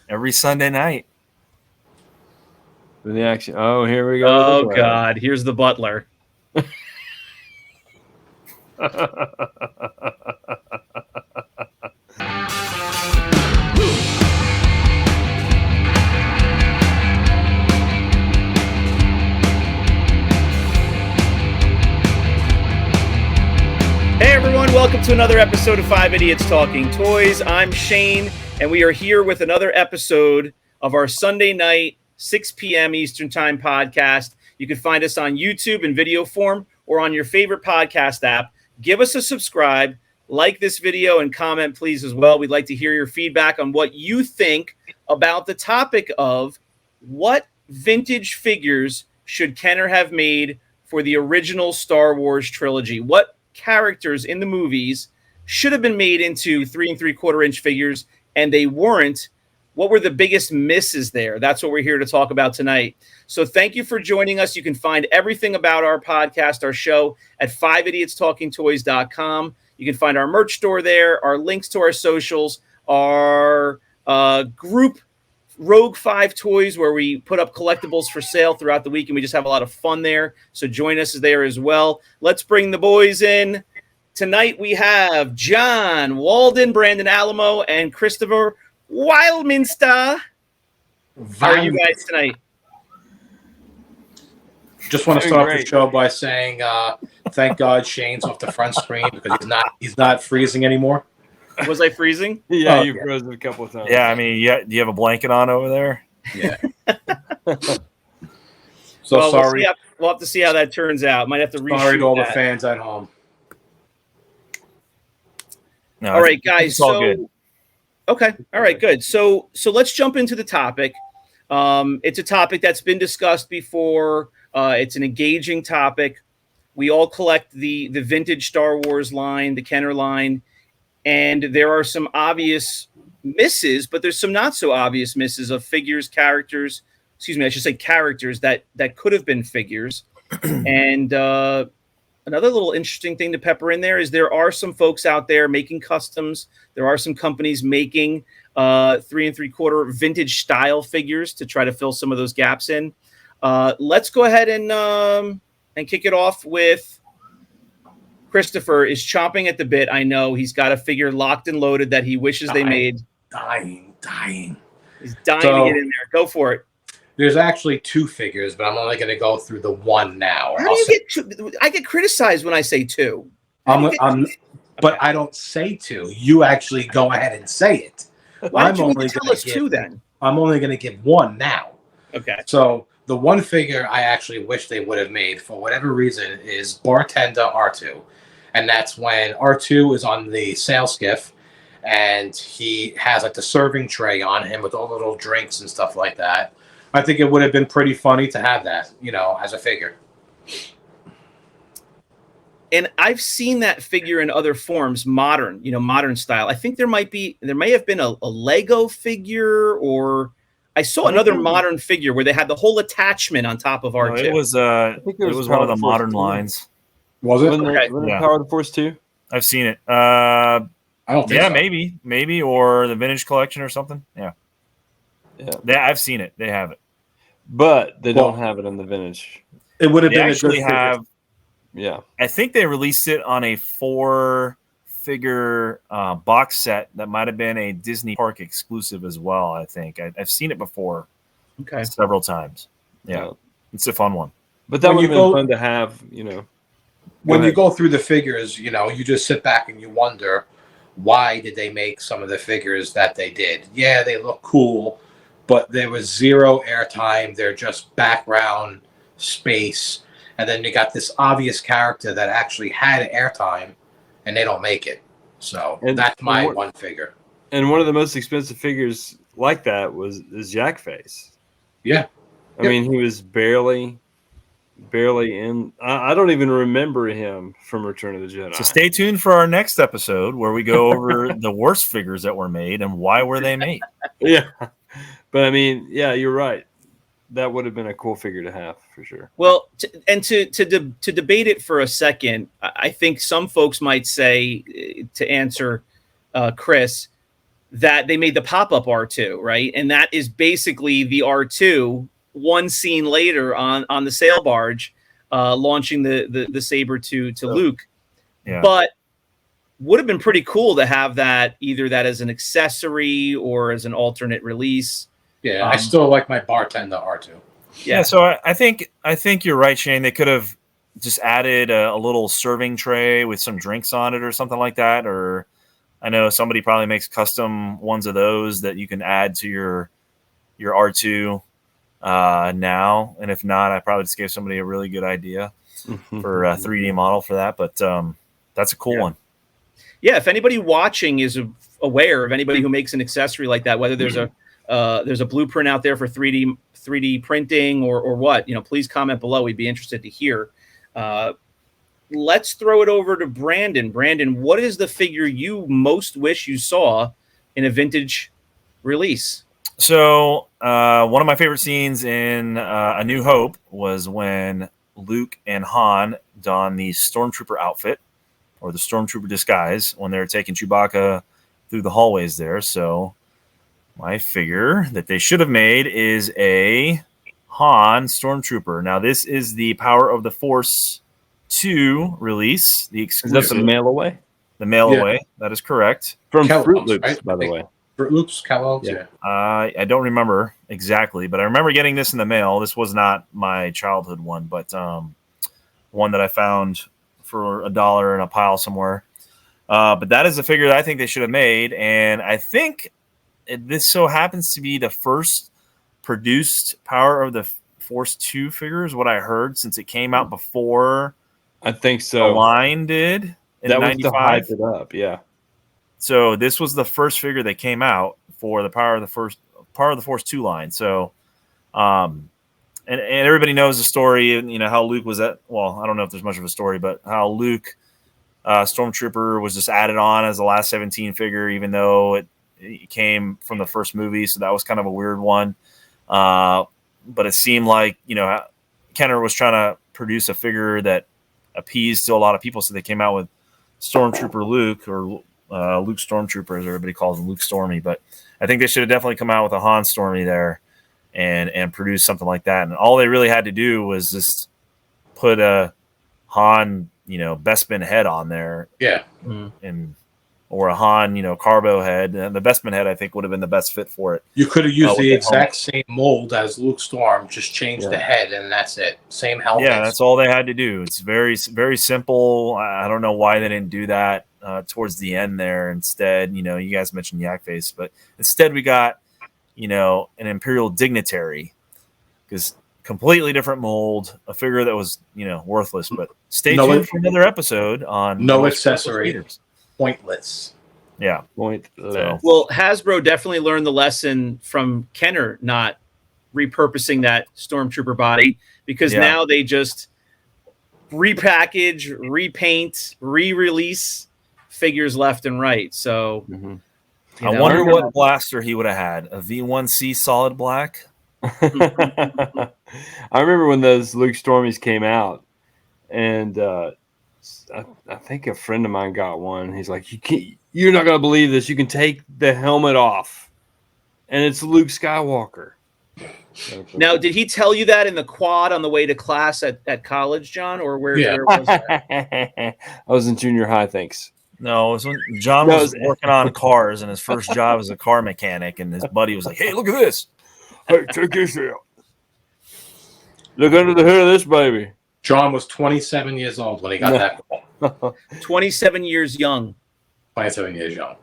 Every Sunday night. The action. Oh, here we go. Oh God, here's the butler. Hey everyone, welcome to another episode of 5 Idiots Talking Toys. I'm Shane, and we are here with another episode of our Sunday night, 6 p.m. Eastern Time podcast. You can find us on YouTube in video form or on your favorite podcast app. Give us a subscribe, like this video, and comment, please, as well. We'd like to hear your feedback on what you think about the topic of what vintage figures should Kenner have made for the original Star Wars trilogy. What characters in the movies should have been made into 3 3/4 inch figures, and they weren't. What were the biggest misses there? That's what we're here to talk about tonight. So thank you for joining us. You can find everything about our podcast, our show, at 5idiotstalkingtoys.com. You can find our merch store there, our links to our socials, our group Rogue 5 Toys, where we put up collectibles for sale throughout the week, and we just have a lot of fun there. So join us there as well. Let's bring the boys in. Tonight we have John Walden, Brandon Alamo, and Christopher Wildminster. How are you guys tonight? Just want to start the show by saying thank God Shane's off the front screen because he's not freezing anymore. Was I freezing? Yeah, you froze a couple of times. Yeah, I mean, do you have a blanket on over there? Yeah. Sorry. We'll have to see how that turns out. Might have to reshoot. Sorry to all the fans at home. No, all right, guys. It's all good. Okay. All right, good. So let's jump into the topic. It's a topic that's been discussed before. It's an engaging topic. We all collect the vintage Star Wars line, the Kenner line, and there are some obvious misses, but there's some not so obvious misses of figures, characters. Excuse me, I should say characters that could have been figures. And another little interesting thing to pepper in there is there are some folks out there making customs. There are some companies making 3 3/4 vintage style figures to try to fill some of those gaps in. Let's go ahead and kick it off with Christopher is chomping at the bit. I know he's got a figure locked and loaded that he wishes they made. Dying. He's dying to get in there. Go for it. There's actually 2 figures, but I'm only going to go through the one now. How do you get 2? I get criticized when I say 2. But I don't say 2. You actually go ahead and say it. Why don't you tell us 2 then? I'm only going to give 1 now. Okay. So the one figure I actually wish they would have made for whatever reason is Bartender R2. And that's when R2 is on the sail skiff and he has like the serving tray on him with all the little drinks and stuff like that. I think it would have been pretty funny to have that, as a figure. And I've seen that figure in other forms, modern style. I think there may have been a Lego figure, or I saw another modern figure where they had the whole attachment on top of R2. No, it was one of the modern lines. Was it? Okay. Yeah. Power of the Force 2? I've seen it. I don't think so. maybe, or the vintage collection or something. Yeah. I've seen it. They have it, but they don't have it in the vintage. It would have been actually a good have. figure. Yeah, I think they released it on a 4-figure box set that might have been a Disney Park exclusive as well. I think I've seen it before, several times. Yeah, it's a fun one. But that would have been fun to have. When you go through the figures, you just sit back and you wonder, why did they make some of the figures that they did? Yeah, they look cool, but there was zero airtime. They're just background space. And then you got this obvious character that actually had airtime, and they don't make it. So that's my one figure. And one of the most expensive figures like that is Jack Face. Yeah. I mean, he was barely in. I don't even remember him from Return of the Jedi. So stay tuned for our next episode where we go over the worst figures that were made and why were they made. Yeah. But I mean, yeah, you're right. That would have been a cool figure to have for sure. Well, to debate it for a second, I think some folks might say, to answer Chris, that they made the pop-up R2, right? And that is basically the R2 one scene later on the sail barge, launching the saber to Luke. Yeah. But would have been pretty cool to have that, either that as an accessory or as an alternate release. Yeah, I still like my Bartender R2. Yeah, so I think you're right, Shane. They could have just added a little serving tray with some drinks on it or something like that. Or I know somebody probably makes custom ones of those that you can add to your R2 now. And if not, I probably just gave somebody a really good idea for a 3D model for that. But that's a cool one. Yeah, if anybody watching is aware of anybody who makes an accessory like that, whether there's a blueprint out there for 3D printing or what, please comment below. We'd be interested to hear. Let's throw it over to Brandon. Brandon, what is the figure you most wish you saw in a vintage release? So one of my favorite scenes in A New Hope was when Luke and Han don the Stormtrooper outfit, or the Stormtrooper disguise, when they're taking Chewbacca through the hallways there. So my figure that they should have made is a Han Stormtrooper. Now, this is the Power of the Force 2 release. The exclusive. Is that the mail away? The mail away. That is correct. From Kellogg's, Fruit Loops, right? by the way. Fruit Loops, Kellogg's, yeah. I don't remember exactly, but I remember getting this in the mail. This was not my childhood one, but one that I found for $1 in a pile somewhere. But that is a figure that I think they should have made, and I think this so happens to be the first produced Power of the Force 2 figure, is what I heard, since it came out before I think so. the line did in that 95. was to hype it up, yeah. So this was the first figure that came out for the Power of the Force 2 line. So, and everybody knows the story, and how Luke was at. Well, I don't know if there's much of a story, but how Luke, Stormtrooper, was just added on as the last 17 figure, even though it came from the first movie. So that was kind of a weird one. But it seemed like Kenner was trying to produce a figure that appeased to a lot of people, so they came out with Stormtrooper Luke, or Luke Stormtrooper, as everybody calls him, Luke Stormy. But I think they should have definitely come out with a Han Stormy there and produce something like that. And all they really had to do was just put a Han, Bespin head on there. Yeah. Or a Han, Carbo head. And the Bespin head, I think, would have been the best fit for it. You could have used the exact same mold as Luke Storm, just change the head, and that's it. Same helmet. Yeah, that's all they had to do. It's very, very simple. I don't know why they didn't do that towards the end there. Instead, you guys mentioned Yakface, but instead we got, an Imperial dignitary, because completely different mold, a figure that was, worthless. But stay tuned for another episode on no accessory. Pointless. Yeah. Pointless. Well, Hasbro definitely learned the lesson from Kenner not repurposing that Stormtrooper body, because now they just repackage, repaint, re-release figures left and right. So I wonder what blaster he would have had. A V1C solid black? I remember when those Luke Stormies came out, and I think a friend of mine got one. He's like, you're not going to believe this. You can take the helmet off, and it's Luke Skywalker. Now, did he tell you that in the quad on the way to class at college, John, or where was that? I was in junior high, thanks. No, it was when John was working on cars, and his first job was a car mechanic, and his buddy was like, hey, look at this. Hey, check this out. Look under the hood of this baby. John was 27 years old when he got that call. 27 years young. 27 years young.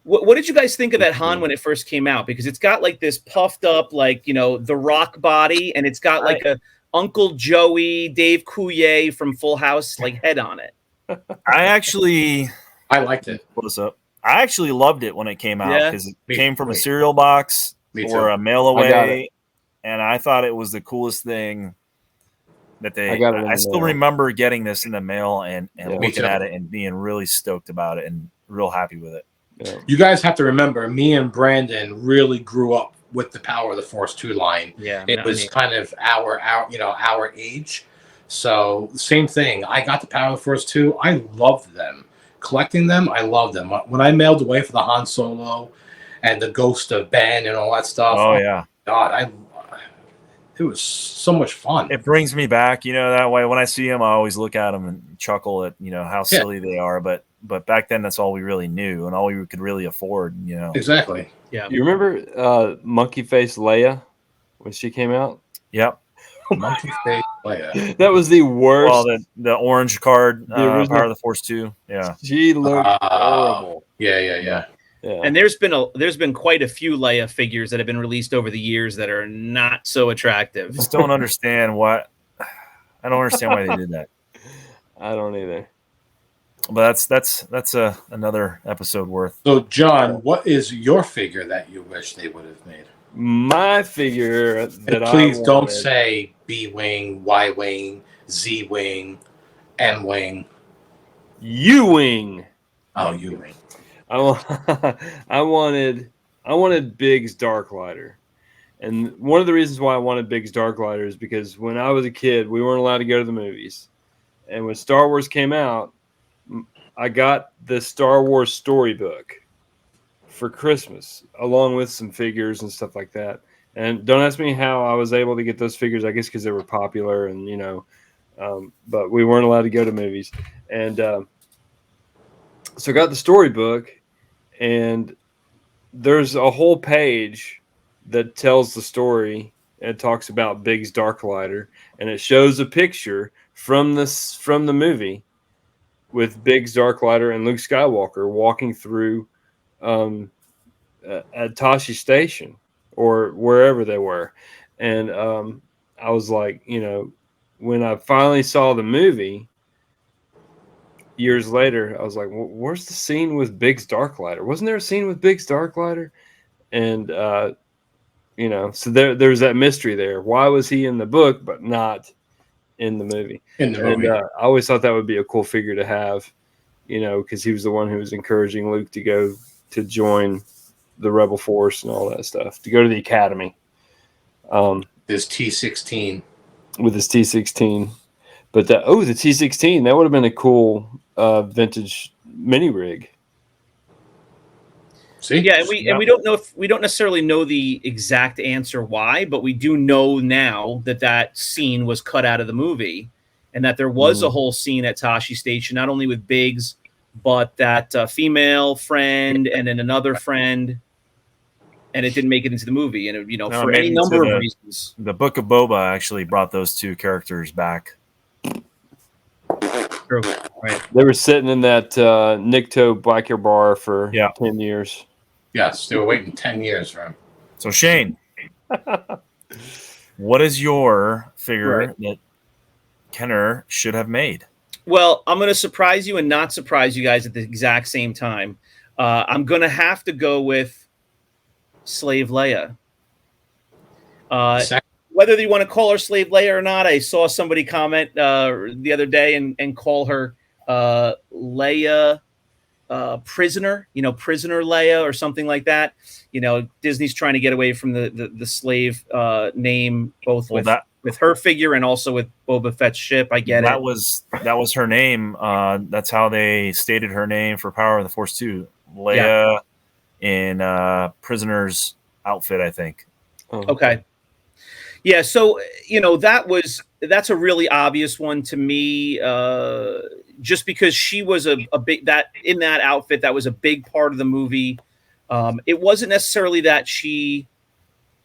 What did you guys think of that Han when it first came out? Because it's got like this puffed up, like, the Rock body, and it's got like a Uncle Joey, Dave Coulier from Full House, like, head on it. I liked it. Pull this up. I actually loved it when it came out, because it came from a cereal box or a mail away, and I thought it was the coolest thing that I still remember getting this in the mail and looking at it and being really stoked about it and real happy with it. Yeah. You guys have to remember, me and Brandon really grew up with the Power of the Force 2 line. Yeah, it was kind of our age. So same thing. I got the Power of the Force 2. I loved them. collecting them, I love them. When I mailed away for the Han Solo and the Ghost of Ben and all that stuff, Oh yeah, God, it was so much fun. it brings me back, that way. When I see them, I always look at them and chuckle at, how silly they are. But back then, that's all we really knew and all we could really afford, Exactly. Yeah. You remember Monkeyface Leia when she came out? Yep. Monkeyface Leia. That was the worst. Well, the orange card, The original- Power of the Force 2. Yeah. She looked horrible. Yeah. Yeah. And there's been quite a few Leia figures that have been released over the years that are not so attractive. Just don't understand I don't understand why they did that. I don't either. But that's another episode worth. So, John, what is your figure that you wish they would have made? My figure And please don't say B wing, Y wing, Z wing, M wing. U-wing. Oh, U wing. I wanted Biggs Darklighter. And one of the reasons why I wanted Biggs Darklighter is because when I was a kid, we weren't allowed to go to the movies. And when Star Wars came out, I got the Star Wars storybook for Christmas, along with some figures and stuff like that. And don't ask me how I was able to get those figures. I guess because they were popular and, but we weren't allowed to go to movies. And so I got the storybook, and there's a whole page that tells the story and talks about Biggs Darklighter, and it shows a picture from the movie with Biggs Darklighter and Luke Skywalker walking through at Tashi Station or wherever they were. And I was like, when I finally saw the movie years later, I was like, where's the scene with Biggs Darklighter? Wasn't there a scene with Biggs Darklighter? And, so there's that mystery there. Why was he in the book but not in the movie? I always thought that would be a cool figure to have, because he was the one who was encouraging Luke to go to join the Rebel Force and all that stuff, to go to the Academy. This T-16. With his T-16. But the T-16, that would have been a cool vintage mini rig. See? Yeah, and we don't necessarily know the exact answer why, but we do know now that scene was cut out of the movie, and that there was a whole scene at Tashi Station, not only with Biggs, but that female friend and then another friend, and it didn't make it into the movie, and for any number of reasons. The Book of Boba actually brought those two characters back. True. Right. They were sitting in that Nikto biker bar for 10 years. Yes, they were waiting 10 years for him. So, Shane, what is your figure that Kenner should have made? Well, I'm going to surprise you and not surprise you guys at the exact same time. I'm going to have to go with Slave Leia. Whether you want to call her Slave Leia or not, I saw somebody comment the other day and call her Leia Prisoner, Prisoner Leia or something like that. Disney's trying to get away from the slave name, both with her figure and also with Boba Fett's ship. I get that was her name. That's how they stated her name for Power of the Force 2. Leia in Prisoner's outfit, I think. Okay. Yeah, so that's a really obvious one to me, just because she was a big in that outfit. That was a big part of the movie. It wasn't necessarily that she,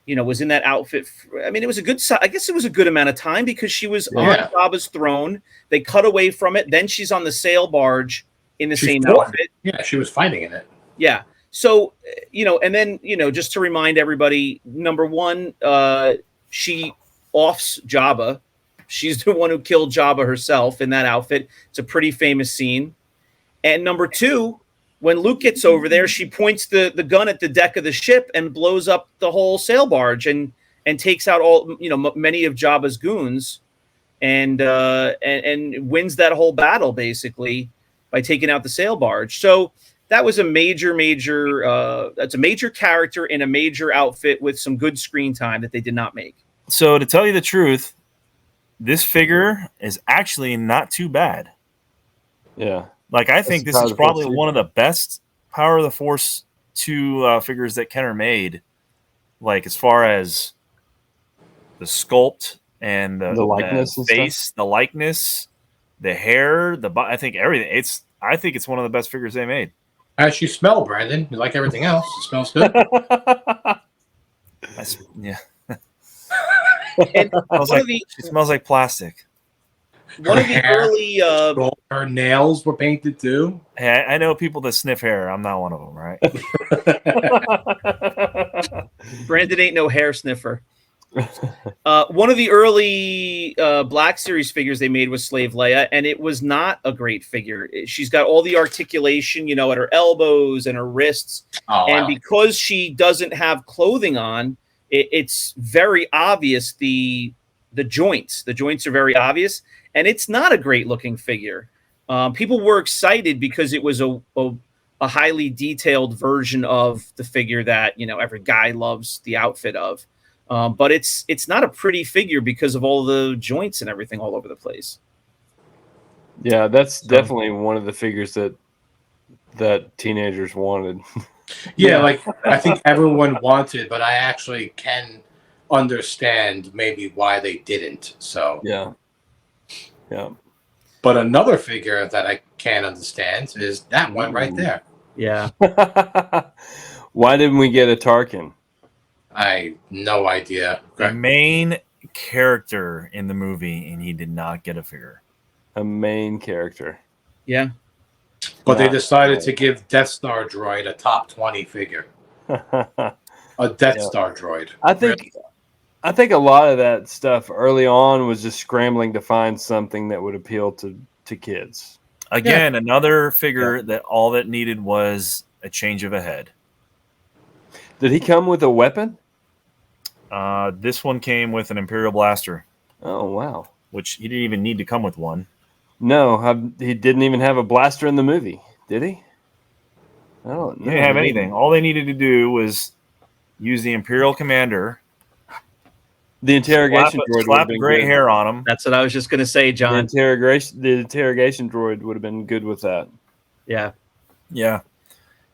was in that outfit. It was I guess it was a good amount of time because she was on Jabba's throne. They cut away from it. Then she's on the sail barge in the same outfit. Yeah, she was fighting in it. Yeah. So, and then, just to remind everybody, number one, she offs Jabba. She's the one who killed Jabba herself in that outfit. It's a pretty famous scene. And number two, when Luke gets over there, she points the gun at the deck of the ship and blows up the whole sail barge and takes out all, many of Jabba's goons and wins that whole battle basically by taking out the sail barge. So that was a major that's a major character in a major outfit with some good screen time that they did not make. So to tell you the truth, this figure is actually not too bad. Yeah. Like, I think That's this is Power of the Force probably 2. one of the best Power of the Force 2 figures that Kenner made. Like, as far as the sculpt and The likeness and face, stuff. the likeness, the hair, I think everything. I think it's one of the best figures they made. As you smell, Brandon, you like everything else. It smells good. Yeah. And She smells like plastic. one of the early her nails were painted too. Hey, I know people that sniff hair. I'm not one of them, right? Brandon ain't no hair sniffer. One of the early Black Series figures they made was Slave Leia, and it was not a great figure. She's got all the articulation, you know, at her elbows and her wrists. And because she doesn't have clothing on, it's very obvious the joints. The joints are very obvious, and it's not a great looking figure. People were excited because it was a highly detailed version of the figure that, you know, every guy loves the outfit of. But it's not a pretty figure because of all the joints and everything all over the place. Yeah, that's definitely one of the figures that teenagers wanted. Yeah, like I think everyone wanted, but I actually can understand maybe why they didn't. So yeah. But another figure that I can't understand is that one right there. Yeah. Why didn't we get a Tarkin? I no idea. The main character in the movie, and he did not get a figure. A main character. Yeah. But they decided to give Death Star Droid a top 20 figure. A Death Star Droid. I think a lot of that stuff early on was just scrambling to find something that would appeal to kids. Again, another figure that all that needed was a change of a head. Did he come with a weapon? This one came with an Imperial blaster. Oh, wow. Which he didn't even need to come with one. No, he didn't even have a blaster in the movie, did he? I don't know. He didn't have anything. All they needed to do was use the Imperial commander. The interrogation droid slap gray hair on him. That's what I was just going to say, John. The interrogation droid would have been good with that. Yeah. Yeah.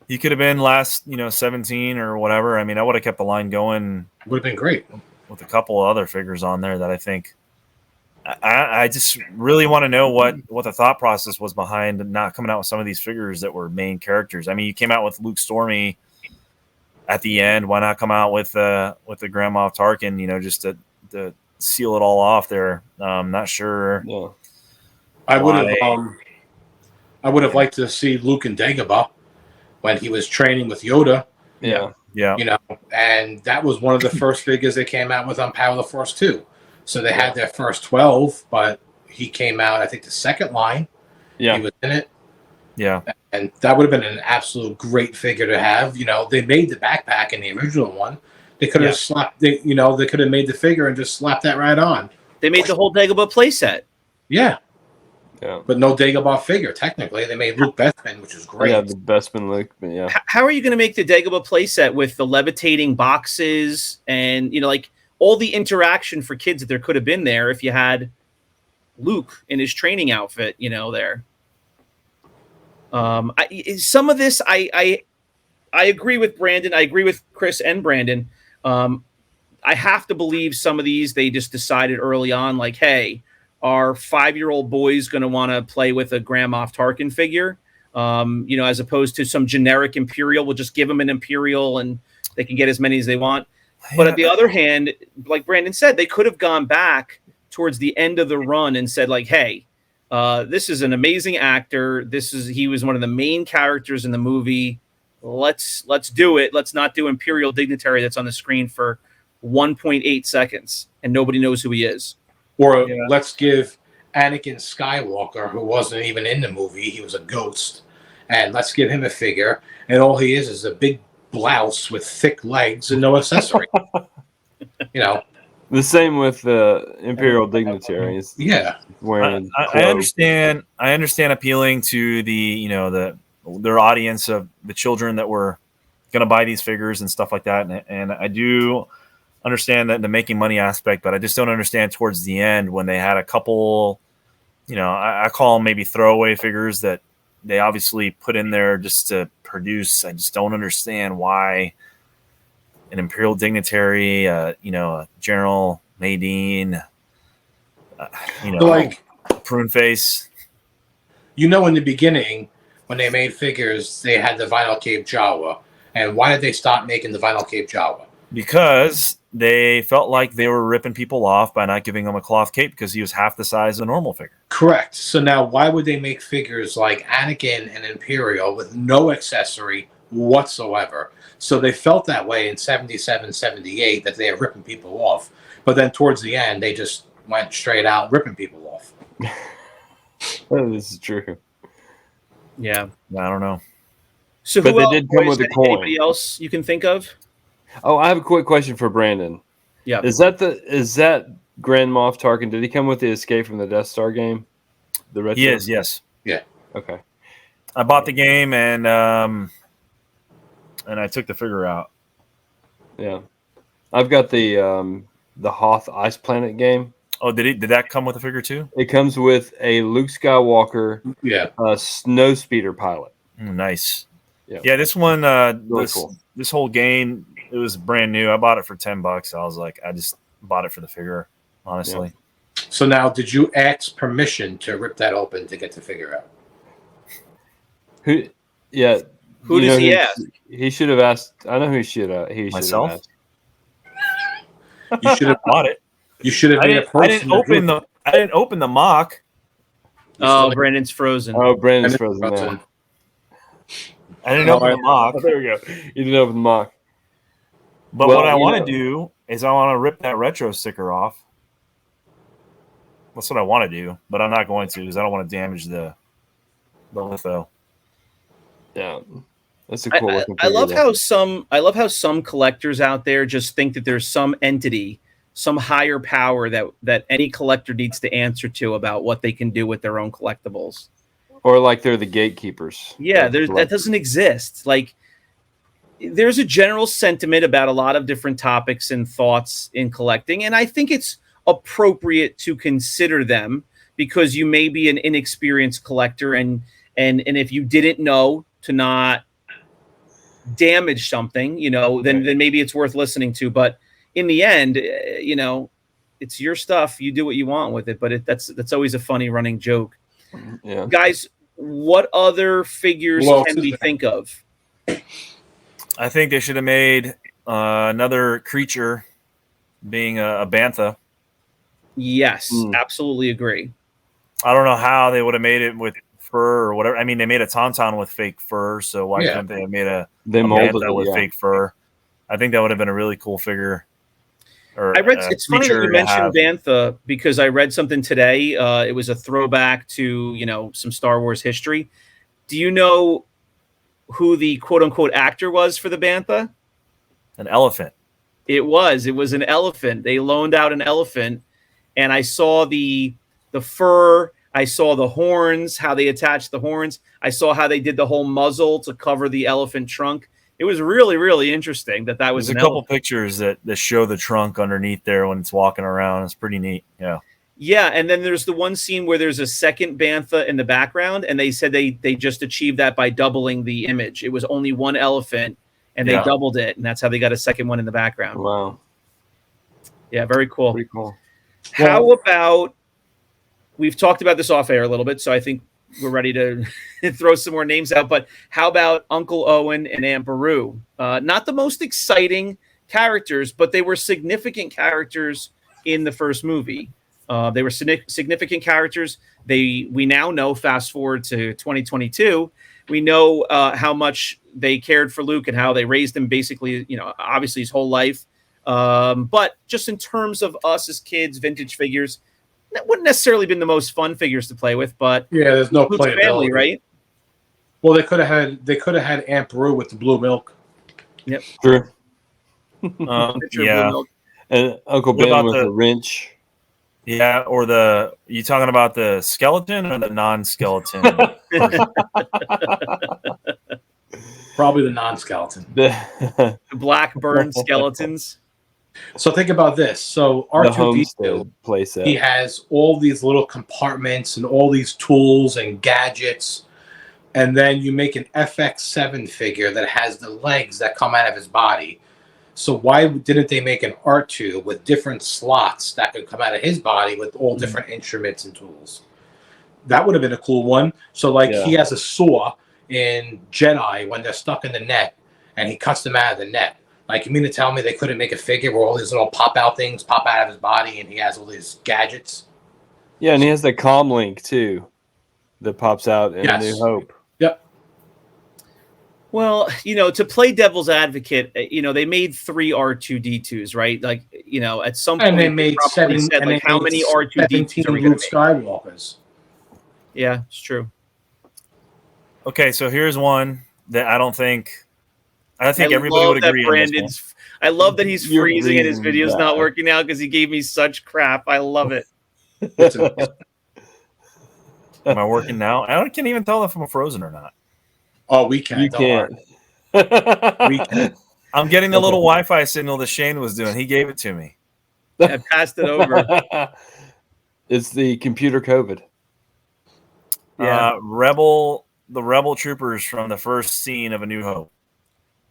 He could have been last, 17 or whatever. I mean, I would have kept the line going. Would have been great. With a couple of other figures on there that I think I just really want to know what the thought process was behind not coming out with some of these figures that were main characters. I mean, you came out with Luke Stormy at the end. Why not come out with the Grand Moff Tarkin, just to seal it all off there? Not sure. Yeah. I would have liked to see Luke and Dagobah when he was training with Yoda. Yeah. Yeah. And that was one of the first figures they came out with on Power of the Force 2. So they had their first 12, but he came out, I think, the second line. Yeah. He was in it. Yeah. And that would have been an absolute great figure to have. They made the backpack in the original one. They could have slapped, they could have made the figure and just slapped that right on. They made the whole Dagobah playset. Yeah. Yeah. But no Dagobah figure, technically. They made Luke Bespin, which is great. Yeah, the Bespin Luke, but yeah. How are you going to make the Dagobah playset with the levitating boxes and, all the interaction for kids that there could have been there if you had Luke in his training outfit, there? Some of this, I agree with Brandon. I agree with Chris and Brandon. I have to believe some of these, they just decided early on, like, hey, our 5-year-old boy's going to want to play with a Grand Moff Tarkin figure, as opposed to some generic Imperial. We'll just give them an Imperial and they can get as many as they want. But on the other hand, like Brandon said, they could have gone back towards the end of the run and said, like, hey, this is an amazing actor. He was one of the main characters in the movie. Let's do it. Let's not do Imperial dignitary that's on the screen for 1.8 seconds and nobody knows who he is. Or let's give Anakin Skywalker, who wasn't even in the movie, he was a ghost, and let's give him a figure, and all he is a big blouse with thick legs and no accessory. The same with the Imperial dignitaries. Yeah, wearing. I understand. I understand appealing to their audience of the children that were going to buy these figures and stuff like that, and I do understand that the making money aspect, but I just don't understand towards the end when they had a couple, I call them maybe throwaway figures that they obviously put in there just to produce. I just don't understand why an Imperial dignitary, a General Nadine, Like, Prune Face. in the beginning, when they made figures, they had the vinyl cape Jawa. And why did they stop making the vinyl cape Jawa? Because they felt like they were ripping people off by not giving him a cloth cape because he was half the size of a normal figure. Correct. So now why would they make figures like Anakin and Imperial with no accessory whatsoever? So they felt that way in 77, 78 that they were ripping people off. But then towards the end, they just went straight out ripping people off. This is true. Yeah. I don't know. So But who they else, did come boys, with a coin. anybody else you can think of? Oh, I have a quick question for Brandon. Yeah. Is that Grand Moff Tarkin? Did he come with the Escape from the Death Star game? The retro? He is, yes. Yeah. Okay. I bought the game and I took the figure out. Yeah. I've got the Hoth Ice Planet game. Oh, did that come with a figure too? It comes with a Luke Skywalker, snow speeder pilot. Nice. Yeah. This one, Really cool. This whole game, it was brand new. I bought it for $10. I was like, I just bought it for the figure, honestly. Yeah. So now, did you ask permission to rip that open to get the figure out? Who? Yeah. Who does he ask? He should have asked. I know who he should have Myself? asked. You should have bought it. You should have been a person. I didn't open the mock. Oh, Brandon's frozen. Oh, Brandon's frozen now. I didn't open the mock. There we go. You didn't open the mock. But what I want to do is I want to rip that retro sticker off. That's what I want to do, but I'm not going to because I don't want to damage the litho. Yeah, that's a cool looking I love how some collectors out there just think that there's some entity, some higher power that any collector needs to answer to about what they can do with their own collectibles. Or like they're the gatekeepers. Yeah, that doesn't exist. Like, there's a general sentiment about a lot of different topics and thoughts in collecting, and I think it's appropriate to consider them because you may be an inexperienced collector, and if you didn't know to not damage something, then maybe it's worth listening to. But in the end, it's your stuff. You do what you want with it. But that's always a funny running joke. Yeah. Guys, what other figures can we think of? I think they should have made another creature being a bantha. Yes, absolutely agree. I don't know how they would have made it with fur or whatever. I mean, they made a tauntaun with fake fur, so why couldn't they have made a bantha with fake fur? I think that would have been a really cool figure. It's funny that you mentioned Bantha because I read something today. It was a throwback to some Star Wars history. Do you know who the quote unquote actor was for the Bantha? An elephant. It was an elephant. They loaned out an elephant, and I saw the fur. I saw the horns, how they attached the horns. I saw how they did the whole muzzle to cover the elephant trunk. It was really, really interesting that was There's a couple pictures that show the trunk underneath there when it's walking around. It's pretty neat. Yeah. Yeah, and then there's the one scene where there's a second bantha in the background, and they said they just achieved that by doubling the image. It was only one elephant, and they doubled it, and that's how they got a second one in the background. Wow. Yeah, very cool. Pretty cool. How about, we've talked about this off air a little bit, so I think we're ready to throw some more names out, but how about Uncle Owen and Amberoo? Not the most exciting characters, but they were significant characters in the first movie. They were significant characters. We now know, fast forward to 2022, we know how much they cared for Luke and how they raised him basically, obviously his whole life. But just in terms of us as kids, vintage figures, that wouldn't necessarily been the most fun figures to play with, but there's no family, right? Well, they could have had Amberoo with the blue milk. Yep. True. Yeah. And Uncle Ben with the wrench. Yeah, or you talking about the skeleton or the non-skeleton? Probably the non-skeleton. The black burned skeletons. So think about this. So R2-D2, he has all these little compartments and all these tools and gadgets. and then you make an FX7 figure that has the legs that come out of his body. So why didn't they make an R2 with different slots that could come out of his body with all different instruments and tools? That would have been a cool one. So like he has a saw in Jedi when they're stuck in the net, and he cuts them out of the net. Like, you mean to tell me they couldn't make a figure where all these little pop-out things pop out of his body and he has all these gadgets? Yeah, and he has the comm link, too, that pops out in A New Hope. Yep. Well, to play devil's advocate, they made 3 R2-D2s, right? Like, at some point, and they made how many R2-D2s are we going to make? Skywalkers. Yeah, it's true. Okay, so here's one that I think everybody would agree on. I love that he's freezing and his video's not working out because he gave me such crap. I love it. Am I working now? I can't even tell if I'm frozen or not. Oh, we can. You can't. We can. I'm getting the little Wi-Fi signal that Shane was doing. He gave it to me. I passed it over. It's the computer COVID. Yeah. The Rebel troopers from the first scene of A New Hope.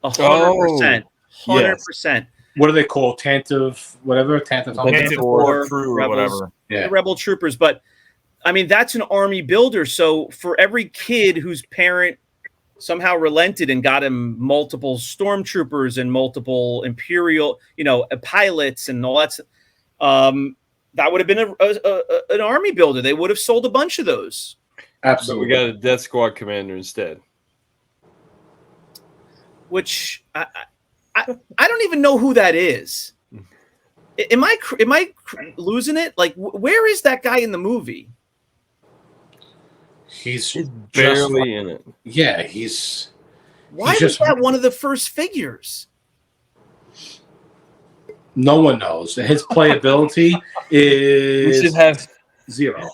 100%. 100%. What do they call Tantive? Whatever Tantive or crew or whatever. Yeah. The Rebel troopers, but I mean that's an army builder. So for every kid whose parent somehow relented and got him multiple stormtroopers and multiple Imperial, pilots and all that, that would have been an army builder. They would have sold a bunch of those. Absolutely. But we got a Death Squad commander instead. Which I don't even know who that is. Am I losing it? Like, where is that guy in the movie? He's barely in it. Yeah, Why was that one of the first figures? No one knows. His playability is we should have 0.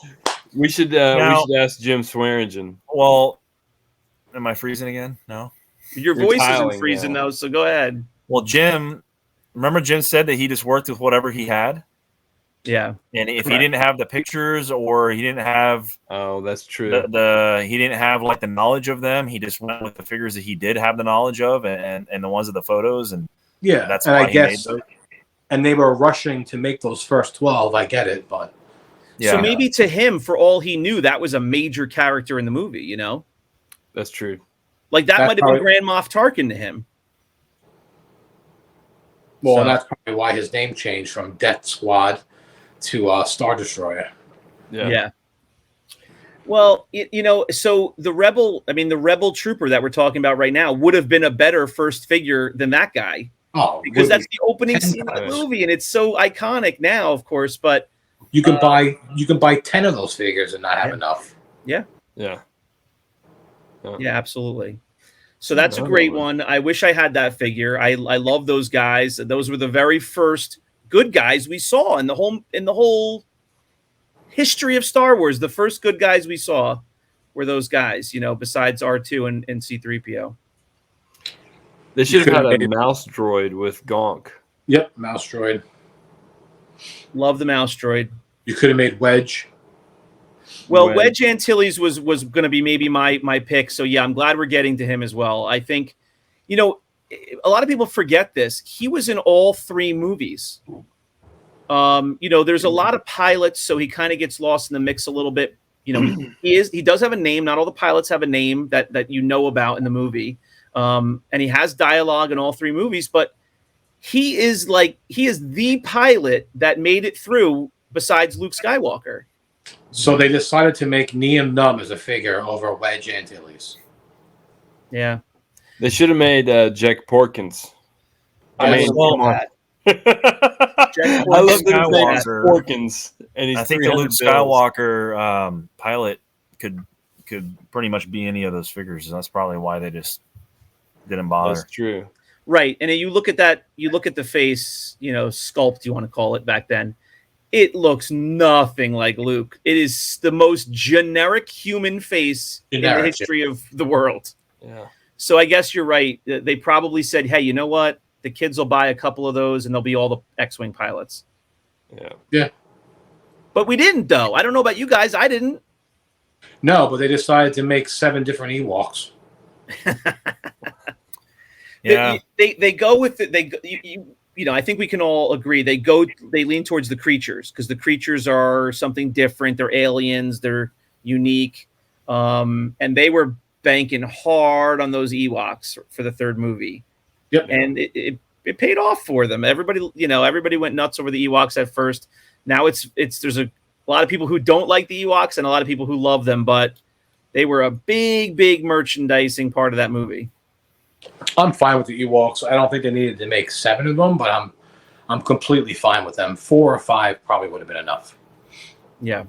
We should ask Jim Swearingen. Well, am I freezing again? No. Your voice isn't freezing though, so go ahead. Well, Jim said that he just worked with whatever he had. Yeah. And if he didn't have the pictures or he didn't have that's true. He didn't have like the knowledge of them, he just went with the figures that he did have the knowledge of and the ones of the photos and that's why he made those. And they were rushing to make those first 12, I get it, but so maybe to him, for all he knew, that was a major character in the movie, That's true. Like that might have been Grand Moff Tarkin to him. Well, and that's probably why his name changed from Death Squad to Star Destroyer. Yeah. Well, so the Rebel trooper that we're talking about right now would have been a better first figure than that guy. Oh, because that's the opening scene of the movie, and it's so iconic now, of course. But you can buy 10 of those figures and not have enough. Yeah. Yeah. Yeah, absolutely. So that's a great one. I wish I had that figure. I love those guys. Those were the very first good guys we saw in the whole history of Star Wars. The first good guys we saw were those guys, besides R2 and C-3PO. They should have had a mouse droid with Gonk. Yep, mouse droid. Love the mouse droid. You could have made Wedge. Well, Wedge Antilles was going to be maybe my pick. So, yeah, I'm glad we're getting to him as well. I think, a lot of people forget this. He was in all 3 movies. There's a lot of pilots, so he kind of gets lost in the mix a little bit. He does have a name. Not all the pilots have a name that about in the movie. And he has dialogue in all 3 movies, but he is the pilot that made it through besides Luke Skywalker. So they decided to make Neum Numb as a figure over Wedge Antilles. Yeah. They should have made Jack Porkins. I love that. I love that his Porkins. And I think the Luke Skywalker pilot could pretty much be any of those figures. That's probably why they just didn't bother. That's true. Right. And you look at the face, sculpt, you want to call it back then. It looks nothing like Luke. It is the most generic human face in the history of the world. Yeah. So I guess you're right. They probably said, hey, you know what? The kids will buy a couple of those and they'll be all the X-Wing pilots. Yeah. Yeah. But we didn't, though. I don't know about you guys. I didn't. No, but they decided to make 7 different Ewoks. Yeah. They go with it. You know, I think we can all agree they lean towards the creatures because the creatures are something different. They're aliens. They're unique. And they were banking hard on those Ewoks for the third movie. Yep. And it paid off for them. Everybody went nuts over the Ewoks at first. Now there's a lot of people who don't like the Ewoks and a lot of people who love them, but they were a big merchandising part of that movie. I'm fine with the Ewoks. I don't think they needed to make 7 of them, but I'm completely fine with them. 4 or 5 probably would have been enough. Yeah,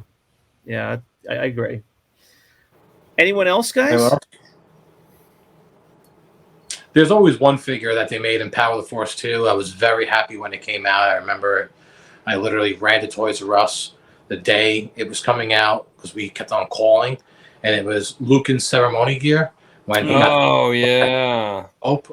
I agree. Anyone else, guys? Anyone else? There's always one figure that they made in Power of the Force 2. I was very happy when it came out. I remember I literally ran to Toys R Us the day it was coming out because we kept on calling, and it was Luke in ceremony gear. When he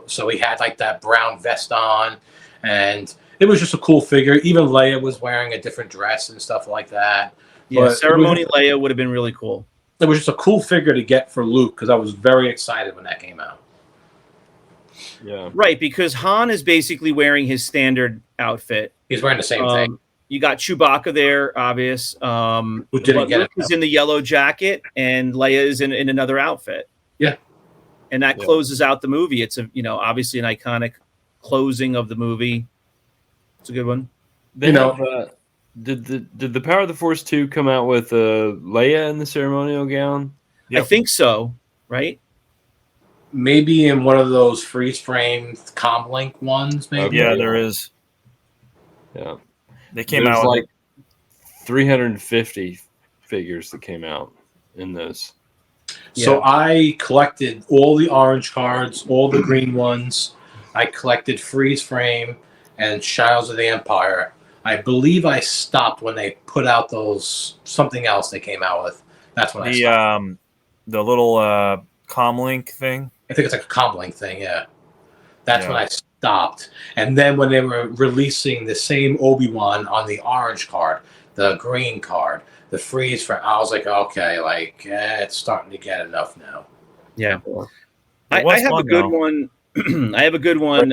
so he had like that brown vest on, and it was just a cool figure. Even Leia was wearing a different dress and stuff like that. Yeah, ceremony Leia would have been really cool. It was just a cool figure to get for Luke because I was very excited when that came out. Yeah, right, because Han is basically wearing his standard outfit. He's wearing the same thing. You got Chewbacca there, obvious. Who didn't get Luke is in the yellow jacket, and Leia is in another outfit. Yeah. And that closes out the movie. It's obviously an iconic closing of the movie. It's a good one. Did the Power of the Force 2 come out with Leia in the ceremonial gown? Yep. I think so. Right? Maybe in one of those freeze frame comlink ones. Maybe. Okay. Yeah, there is. Yeah, they came out like 350 figures that came out in those. So I collected all the orange cards, all the green ones. I collected freeze frame and Shadows of the Empire. I believe I stopped when they put out those something else they came out with. That's when I stopped. The little comlink thing. I think it's like a comlink thing. Yeah, that's when I stopped. And then when they were releasing the same Obi-Wan on the orange card, the green card, the freeze frame, I was like, okay, it's starting to get enough now. Yeah, I have a good one. I have a good one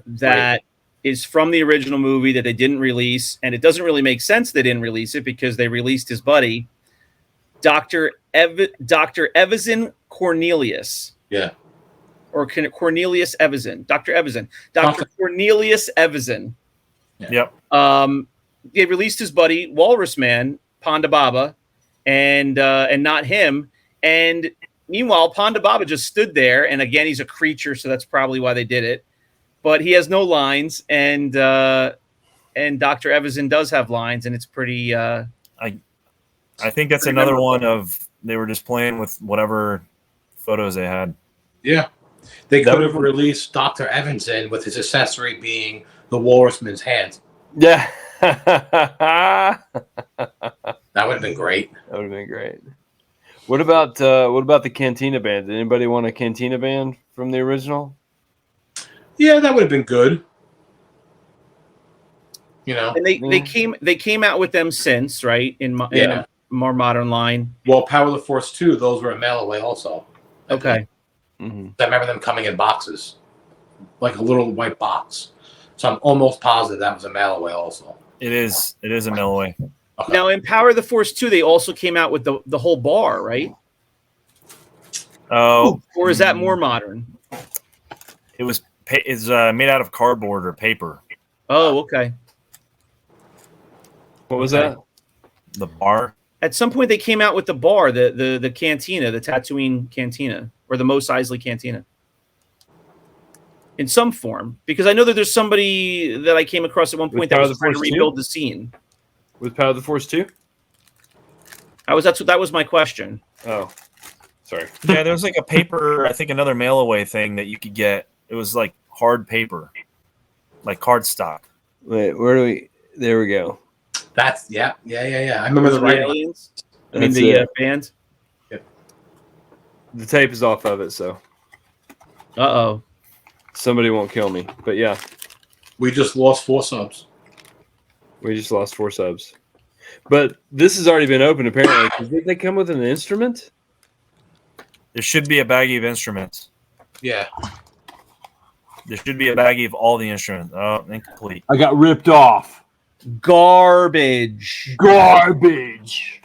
that is from the original movie that they didn't release, and it doesn't really make sense they didn't release it because they released his buddy, Dr. Evazan Cornelius. Yeah. Or Cornelius Evazan. Dr. Evazan. Dr. Cornelius Evazan. Yeah. Yep. They released his buddy, Walrus Man, Ponda Baba, and not him. And meanwhile, Ponda Baba just stood there, and again, he's a creature, so that's probably why they did it. But he has no lines, and Dr. Evazan does have lines, and it's pretty. I think that's another one of they were just playing with whatever photos they had. Yeah, they could have released Dr. Evazan with his accessory being the Walrusman's hand. Yeah, that would have been great. That would have been great. What about the Cantina Band? Did anybody want a Cantina Band from the original? Yeah, that would have been good. And they came out with them since, right? In a more modern line. Well, Power of the Force 2, those were a mail away also. Okay. Mm-hmm. I remember them coming in boxes, like a little white box. So I'm almost positive that was a mail away also. It is a mail away. Okay. Now in Power of the Force 2, they also came out with the whole bar, right? Oh, or is that more modern? It's made out of cardboard or paper. Oh, okay. What was that? The bar. At some point, they came out with the bar, the cantina, the Tatooine cantina, or the Mos Eisley cantina, in some form. Because I know that there's somebody that I came across at one point that was trying to rebuild the scene. With Power of the Force 2? That was my question. Oh, sorry. Yeah, there was like a paper, I think another mail away thing that you could get. It was like hard paper, like cardstock. Wait, where do we? There we go. That's yeah. I remember the writing. Aliens. I mean the band. Yep. The tape is off of it, so. Uh-oh. Somebody won't kill me, but yeah. We just lost 4 subs. We just lost 4 subs. But this has already been opened, apparently. Did they come with an instrument? There should be a baggie of instruments. Yeah. There should be a baggie of all the instruments. Oh, incomplete. I got ripped off. Garbage. Garbage.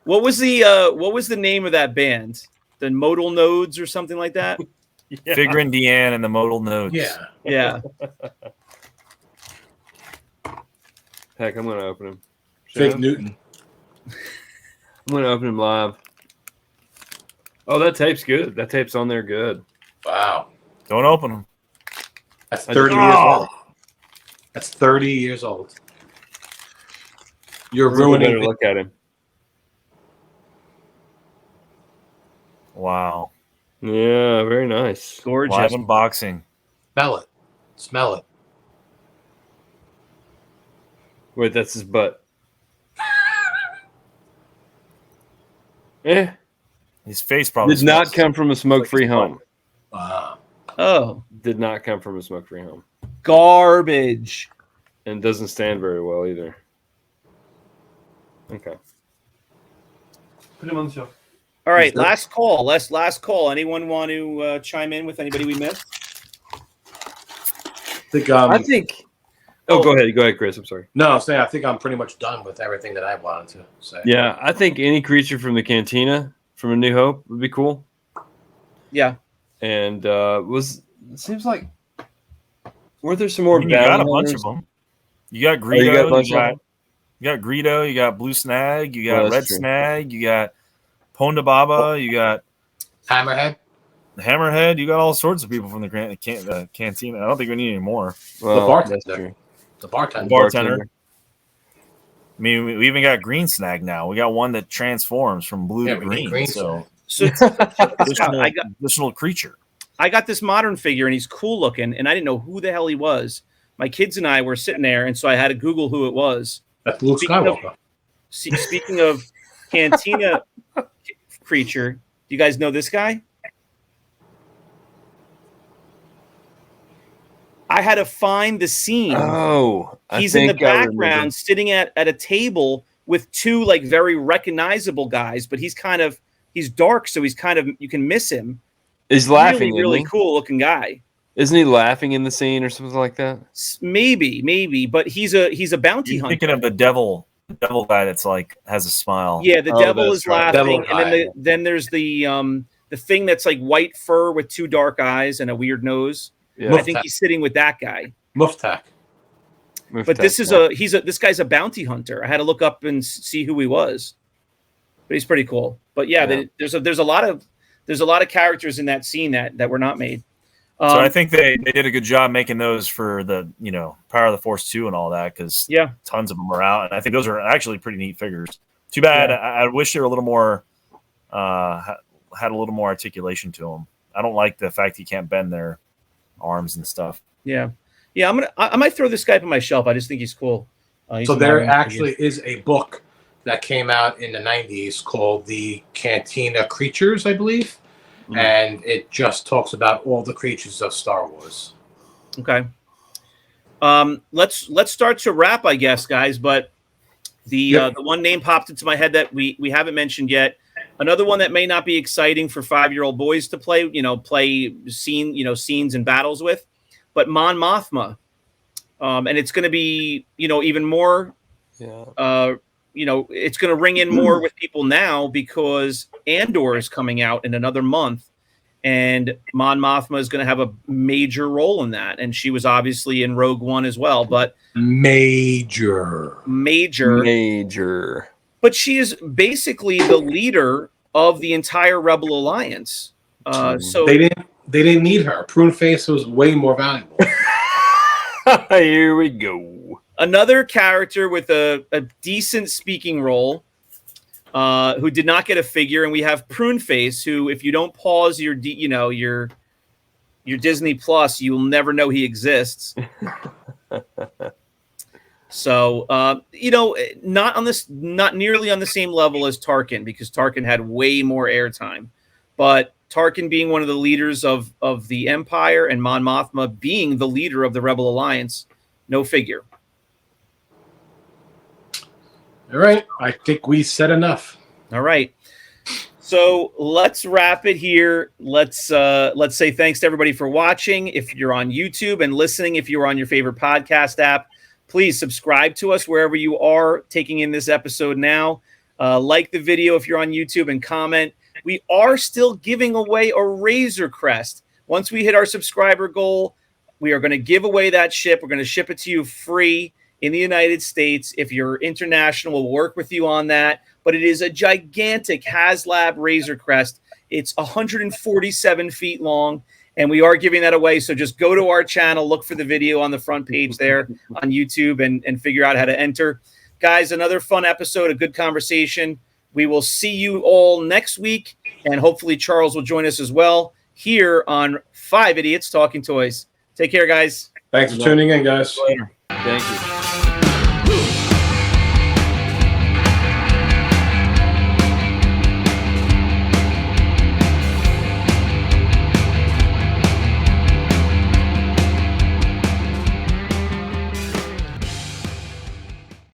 What was the name of that band? The Modal Nodes or something like that? Yeah. Figrin Deanne and the Modal Nodes. Yeah. Yeah. Heck, I'm going to open him. Fig Newton. I'm going to open him live. Oh, that tape's good. That tape's on there good. Wow. Don't open them. That's 30 years old. That's 30 years old. You're Let's take a ruining better it. look at him. Wow. Yeah, very nice. Gorgeous. Live unboxing. Smell it. Smell it. Wait, that's his butt. Eh. His face probably Did not smells. come from a smoke-free home. Wow. Oh, Did not come from a smoke-free home. garbage. And doesn't stand very well either. Okay. Put him on the shelf. All right, last call. Last call. Anyone want to chime in with anybody we missed? I think. Oh, go ahead, Chris. I'm sorry. No, I think I'm pretty much done with everything that I wanted to say. Yeah, I think any creature from the Cantina from A New Hope would be cool. Yeah. And it seems like weren't there some more? You got a bounty bunch hunters? of them. You got Greedo. you got a bunch of them? You got Greedo. You got Blue Snag. You got Oh, that's Red true. Snag. You got Ponda Baba. You got Hammerhead. Hammerhead. You got all sorts of people from the Cantina. I don't think we need any more. Well, The bartender. that's true. The bartender. Bartender. I mean, we even got Green Snag now. We got one that transforms from blue Yeah, to we need green. Green So So additional creature. I got this modern figure, and he's cool looking, and I didn't know who the hell he was. My kids and I were sitting there, and so I had to Google who it was. That's Luke Skywalker. Speaking of Cantina creature, do you guys know this guy? I had to find the scene. Oh, He's in the background sitting at a table with two like very recognizable guys, but he's dark, so he's kind of, you can miss him. He's laughing. Really cool looking guy. Isn't he laughing in the scene or something like that? Maybe, but he's a bounty You're hunter. thinking of the devil guy that's like has a smile. Yeah, the devil is right. laughing, Devil and guy. then there's the thing that's like white fur with two dark eyes and a weird nose. Yeah. I think he's sitting with that guy. Muftak. But this guy's a bounty hunter. I had to look up and see who he was. But he's pretty cool. But yeah. There's a lot of characters in that scene that were not made. So I think they did a good job making those for the Power of the Force 2 and all that, because tons of them are out, and I think those are actually pretty neat figures. Too bad. Yeah. I wish they were a little more had a little more articulation to them. I don't like the fact you can't bend their arms and stuff. Yeah. I might throw this guy up on my shelf. I just think he's cool. So there actually is a book that came out in the 90s called The Cantina Creatures, I believe. Mm-hmm. And it just talks about all the creatures of Star Wars. Okay. Let's start to wrap, I guess, guys. But the one name popped into my head that we haven't mentioned yet. Another one that may not be exciting for 5-year-old boys to play scenes and battles with, but Mon Mothma, and it's going to be even more. Yeah. It's going to ring in more with people now because Andor is coming out in another month, and Mon Mothma is going to have a major role in that. And she was obviously in Rogue One as well, but major. But she is basically the leader of the entire Rebel Alliance. So they didn't need her. Prune Face was way more valuable. Here we go. Another character with a decent speaking role, who did not get a figure, and we have Prune Face, who, if you don't pause your Disney Plus, you will never know he exists. So, not nearly on the same level as Tarkin, because Tarkin had way more airtime, but Tarkin being one of the leaders of the Empire and Mon Mothma being the leader of the Rebel Alliance, no figure. All right. I think we said enough. All right. So let's wrap it here. Let's say thanks to everybody for watching. If you're on YouTube and listening, if you're on your favorite podcast app, please subscribe to us wherever you are taking in this episode now. Like the video if you're on YouTube and comment. We are still giving away a Razor Crest. Once we hit our subscriber goal, we are going to give away that ship. We're going to ship it to you free in the United States. If you're international, we'll work with you on that. But it is a gigantic HasLab Razor Crest. It's 147 feet long, and we are giving that away. So just go to our channel, look for the video on the front page there on YouTube, and figure out how to enter. Guys, another fun episode, a good conversation. We will see you all next week, and hopefully Charles will join us as well here on 5 Idiots Talking Toys. Take care, guys. Thanks for tuning in, guys. Later. Thank you.